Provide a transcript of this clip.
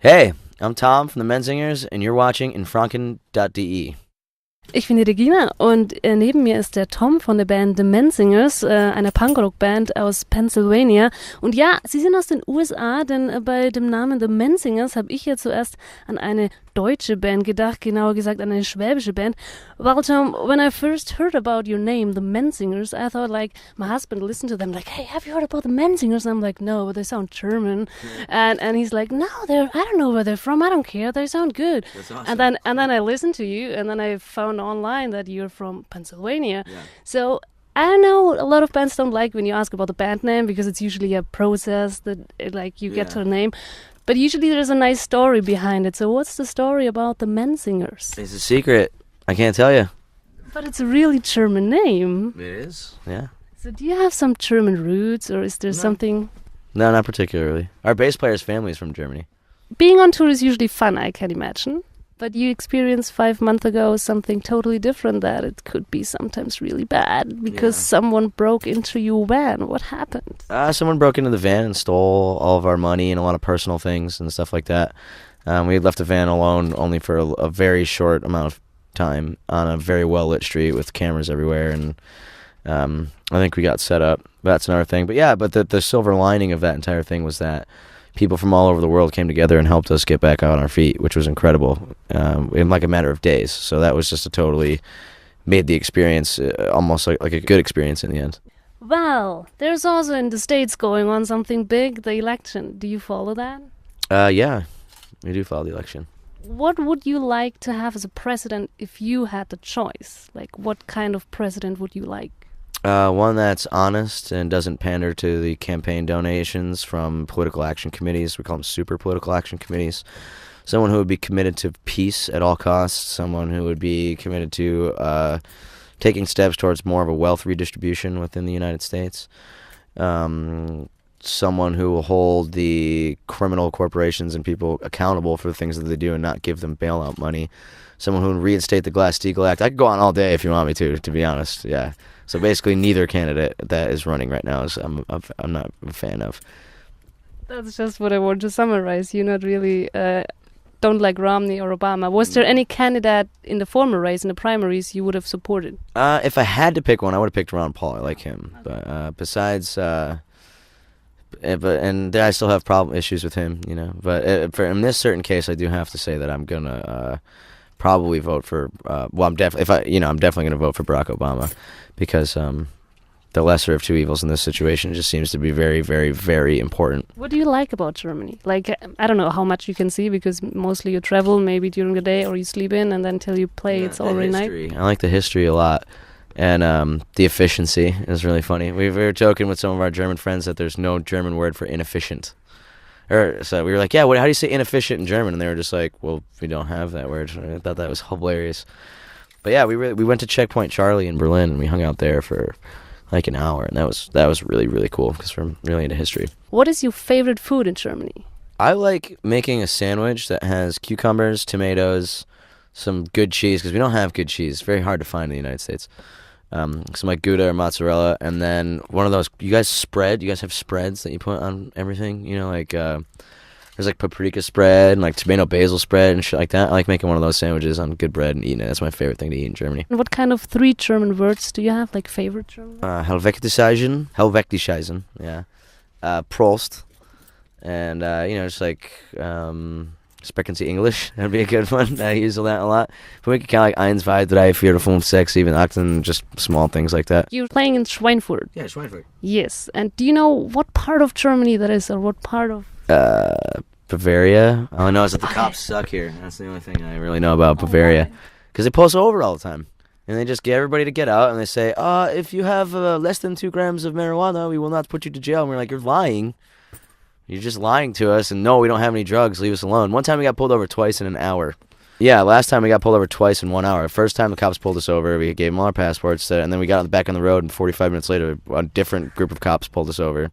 Hey, I'm Tom from the Menzingers and you're watching infranken.de. Ich bin die Regina und neben mir ist der Tom von der Band The Menzingers, einer Punkrockband aus Pennsylvania. Und ja, sie sind aus den USA, denn bei dem Namen The Menzingers habe ich ja zuerst an eine deutsche Band gedacht, genauer gesagt an eine schwäbische Band. Well, Tom, when I first heard about your name, The Menzingers, I thought like, my husband listened to them like, hey, have you heard about The Menzingers? And I'm like, no, but they sound German. And he's like, no, I don't know where they're from, I don't care, they sound good. That's awesome. And then I listened to you, and then I found online that you're from Pennsylvania. Yeah. So I know a lot of bands don't like when you ask about the band name because it's usually a process that like you get to a name. But usually there's a nice story behind it. So what's the story about the Menzingers? It's a secret. I can't tell you. But it's a really German name. It is? Yeah. So do you have some German roots, or is there something? No, not particularly. Our bass player's family is from Germany. Being on tour is usually fun, I can imagine. But you experienced 5 months ago something totally different, that it could be sometimes really bad because someone broke into your van. What happened? Someone broke into the van and stole all of our money and a lot of personal things and stuff like that. We had left the van alone only for a very short amount of time on a very well-lit street with cameras everywhere, and I think we got set up. That's another thing. But yeah, the silver lining of that entire thing was that people from all over the world came together and helped us get back on our feet, which was incredible, in like a matter of days. So that was just made the experience almost like a good experience in the end. Well, there's also in the States going on something big, the election. Do you follow that? Yeah, we do follow the election. What would you like to have as a president if you had the choice? Like, what kind of president would you like? One that's honest and doesn't pander to the campaign donations from political action committees. We call them super political action committees. Someone who would be committed to peace at all costs. Someone who would be committed to taking steps towards more of a wealth redistribution within the United States. Someone who will hold the criminal corporations and people accountable for the things that they do and not give them bailout money. Someone who will reinstate the Glass-Steagall Act. I could go on all day if you want me to be honest. Yeah. So basically, neither candidate that is running right now is I'm not a fan of. That's just what I want to summarize. You're not really don't like Romney or Obama. Was there any candidate in the former race, in the primaries, you would have supported? If I had to pick one, I would have picked Ron Paul. I like him, but besides, and I still have issues with him, you know. But in this certain case, I do have to say that I'm gonna probably vote for. I'm definitely gonna vote for Barack Obama, because the lesser of two evils in this situation just seems to be very, very, very important. What do you like about Germany? Like, I don't know how much you can see because mostly you travel maybe during the day or you sleep in, and then till you play, it's already night. I like the history a lot. And the efficiency is really funny. We were joking with some of our German friends that there's no German word for inefficient. So we were like, yeah, how do you say inefficient in German? And they were just like, well, we don't have that word. I thought that was hilarious. But yeah, we went to Checkpoint Charlie in Berlin, and we hung out there for like an hour, and that was really, really cool because we're really into history. What is your favorite food in Germany? I like making a sandwich that has cucumbers, tomatoes, some good cheese, because we don't have good cheese. It's very hard to find in the United States. Some like Gouda or mozzarella, and then one of those. You guys have spreads that you put on everything. You know, like there's like paprika spread and like tomato basil spread and shit like that. I like making one of those sandwiches on good bread and eating it. That's my favorite thing to eat in Germany. And what kind of 3 German words do you have, like favorite German words? Helvetischisen, yeah. Prost, and just like Sprechen Sie English. That'd be a good one. I use that a lot. But we could count like 1, 2, 3, 4, 5, 6, 7, 8, and just small things like that. You're playing in Schweinfurt. Yeah, Schweinfurt. Yes. And do you know what part of Germany that is, or what part of... Bavaria. All I know is that the cops suck here. That's the only thing I really know about Bavaria. Because they pull us over all the time. And they just get everybody to get out, and they say, if you have less than 2 grams of marijuana, we will not put you to jail. And we're like, you're lying. You're just lying to us, and no, we don't have any drugs. Leave us alone. One time we got pulled over twice in an hour. Yeah, last time we got pulled over twice in 1 hour. First time the cops pulled us over, we gave them all our passports, and then we got back on the road, and 45 minutes later, a different group of cops pulled us over.